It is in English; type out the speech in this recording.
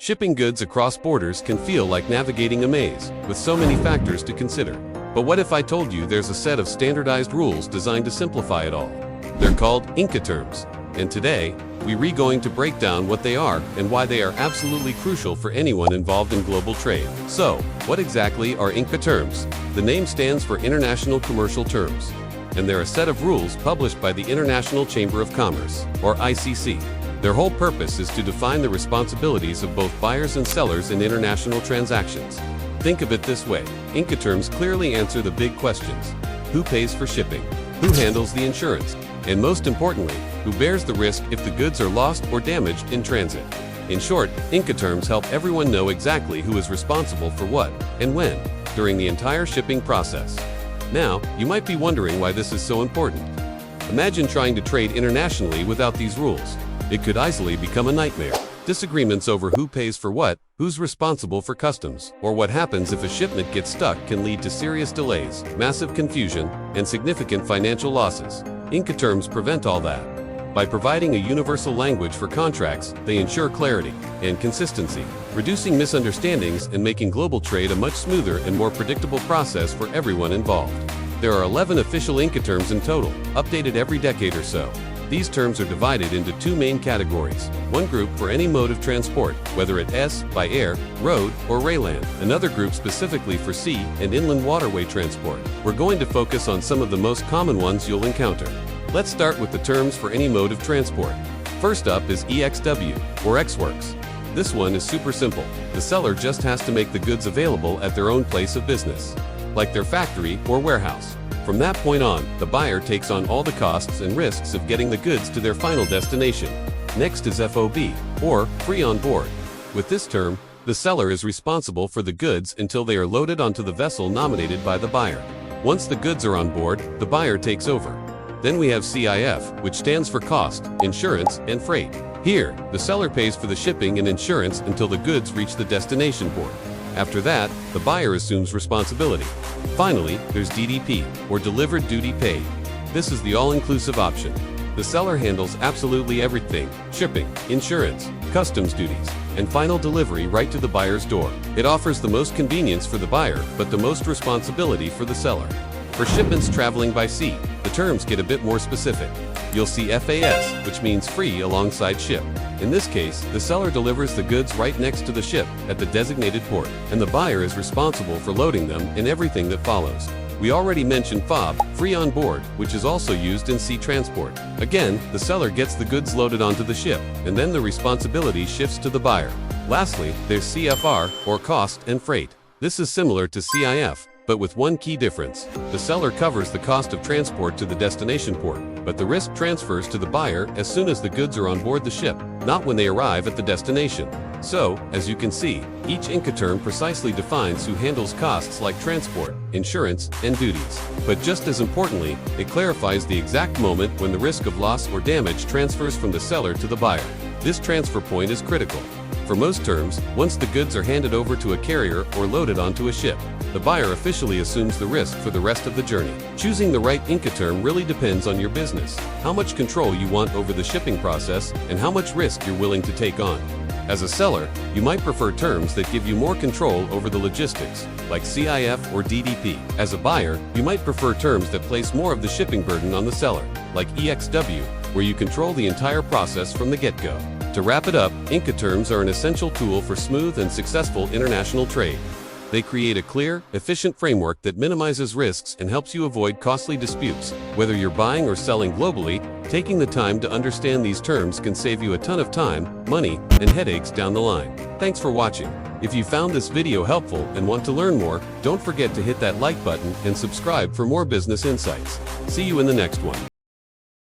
Shipping goods across borders can feel like navigating a maze, with so many factors to consider. But what if I told you there's a set of standardized rules designed to simplify it all? They're called Incoterms, and today, we're going to break down what they are and why they are absolutely crucial for anyone involved in global trade. So, what exactly are Incoterms? The name stands for International Commercial Terms, and they're a set of rules published by the International Chamber of Commerce, or ICC. Their whole purpose is to define the responsibilities of both buyers and sellers in international transactions. Think of it this way: Incoterms clearly answer the big questions. Who pays for shipping? Who handles the insurance? And most importantly, who bears the risk if the goods are lost or damaged in transit? In short, Incoterms help everyone know exactly who is responsible for what and when during the entire shipping process. Now, you might be wondering why this is so important. Imagine trying to trade internationally without these rules. It could easily become a nightmare. Disagreements over who pays for what, who's responsible for customs, or what happens if a shipment gets stuck can lead to serious delays, massive confusion, and significant financial losses. Incoterms prevent all that. By providing a universal language for contracts, they ensure clarity and consistency, reducing misunderstandings and making global trade a much smoother and more predictable process for everyone involved. There are 11 official Incoterms in total, updated every decade or so. These terms are divided into two main categories. One group for any mode of transport, whether it is by air, road, or railland. Another group specifically for sea and inland waterway transport. We're going to focus on some of the most common ones you'll encounter. Let's start with the terms for any mode of transport. First up is EXW, or Ex-Works. This one is super simple. The seller just has to make the goods available at their own place of business, like their factory or warehouse. From that point on, the buyer takes on all the costs and risks of getting the goods to their final destination. Next is FOB, or Free on Board. With this term, the seller is responsible for the goods until they are loaded onto the vessel nominated by the buyer. Once the goods are on board, the buyer takes over. Then we have CIF, which stands for Cost, Insurance, and Freight. Here, the seller pays for the shipping and insurance until the goods reach the destination port. After that, the buyer assumes responsibility. Finally, there's DDP, or Delivered Duty Paid. This is the all-inclusive option. The seller handles absolutely everything: shipping, insurance, customs duties, and final delivery right to the buyer's door. It offers the most convenience for the buyer, but the most responsibility for the seller. For shipments traveling by sea, the terms get a bit more specific. You'll see FAS, which means free alongside ship. In this case, the seller delivers the goods right next to the ship at the designated port, and the buyer is responsible for loading them and everything that follows. We already mentioned FOB, Free on Board, which is also used in sea transport. Again, the seller gets the goods loaded onto the ship, and then the responsibility shifts to the buyer. Lastly, there's CFR, or Cost and Freight. This is similar to CIF, but with one key difference. The seller covers the cost of transport to the destination port, but the risk transfers to the buyer as soon as the goods are on board the ship, not when they arrive at the destination. So, as you can see, each Incoterm precisely defines who handles costs like transport, insurance, and duties. But just as importantly, it clarifies the exact moment when the risk of loss or damage transfers from the seller to the buyer. This transfer point is critical. For most terms, once the goods are handed over to a carrier or loaded onto a ship, the buyer officially assumes the risk for the rest of the journey. Choosing the right Incoterm really depends on your business, how much control you want over the shipping process, and how much risk you're willing to take on. As a seller, you might prefer terms that give you more control over the logistics, like CIF or DDP. As a buyer, you might prefer terms that place more of the shipping burden on the seller, like EXW, where you control the entire process from the get-go. To wrap it up, Incoterms are an essential tool for smooth and successful international trade. They create a clear, efficient framework that minimizes risks and helps you avoid costly disputes. Whether you're buying or selling globally, taking the time to understand these terms can save you a ton of time, money, and headaches down the line. Thanks for watching. If you found this video helpful and want to learn more, don't forget to hit that like button and subscribe for more business insights. See you in the next one.